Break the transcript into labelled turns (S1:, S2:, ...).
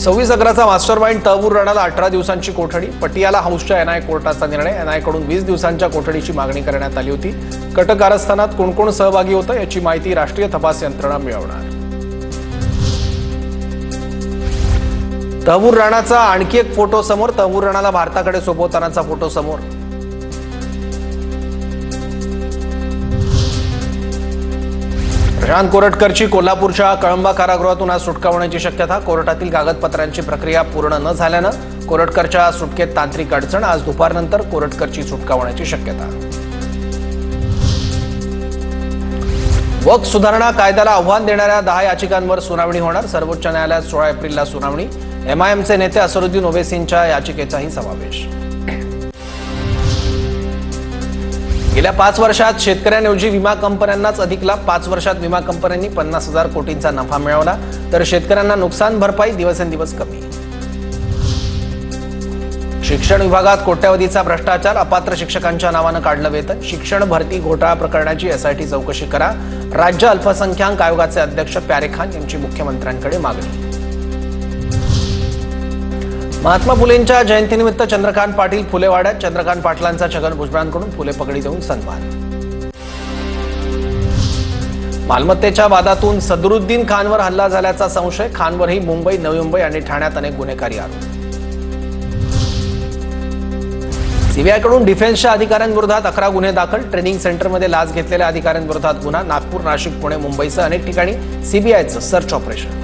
S1: 26/11चा mastermind Tahawwur राणाला 18 दिवसांची कोठडी. पटियाला हाऊसच्या एनआय कोर्टाचा निर्णय. एनआयकडून 20 दिवसांच्या कोठडीची मागणी करण्यात आली होती. कटक कारस्थानात कोण कोण सहभागी होतं याची माहिती राष्ट्रीय तपास यंत्रणा मिळवणार. तहवूर राणाचा आणखी एक फोटो समोर. तहवूर राणाला भारताकडे सोपवतानाचा फोटो समोर. प्रशांत कोरटकरची कोल्हापूरच्या कळंबा कारागृहातून आज सुटका होण्याची शक्यता. कोर्टातील कागदपत्रांची प्रक्रिया पूर्ण न झाल्यानं कोरटकरच्या सुटकेत तांत्रिक अडचण. आज दुपारनंतर कोरटकरची सुटका होण्याची शक्यता. वक्फ सुधारणा कायद्याला आव्हान देणाऱ्या 10 याचिकांवर सुनावणी होणार. सर्वोच्च न्यायालयात 16 एप्रिलला सुनावणी. एमआयएमचे नेते असरुद्दीन ओवेसींच्या याचिकेचाही समावेश. गेल्या 5 वर्षात शेतकऱ्यांऐवजी विमा कंपन्यांनाच अधिक लाभ. 5 वर्षात विमा कंपन्यांनी 50,000 कोटींचा नफा मिळवला, तर शेतकऱ्यांना नुकसान भरपाई दिवसेंदिवस कमी. शिक्षण विभागात कोट्यवधीचा भ्रष्टाचार. अपात्र शिक्षकांच्या नावानं काढलं वेतन. शिक्षण भरती घोटाळा प्रकरणाची एसआयटी चौकशी करा. राज्य अल्पसंख्याक आयोगाचे अध्यक्ष प्यारे खान यांची मुख्यमंत्र्यांकडे मागणी. महात्मा फुलेंच्या जयंतीनिमित्त चंद्रकांत पाटील फुलेवाड्यात. चंद्रकांत पाटलांचा छगन भुजबळांकडून फुले पगडी देऊन सन्मान. मालमत्तेच्या वादातून सदरुद्दीन खानवर हल्ला झाल्याचा संशय. खानवरही मुंबई, नवी मुंबई आणि ठाण्यात अनेक गुन्हेगारी आरोप. सीबीआयकडून डिफेन्सच्या अधिकाऱ्यांविरोधात 11 गुन्हे दाखल. ट्रेनिंग सेंटरमध्ये लाच घेतलेल्या अधिकाऱ्यांविरोधात गुन्हा. नागपूर, नाशिक, पुणे, मुंबईसह अनेक ठिकाणी सीबीआयचं सर्च ऑपरेशन.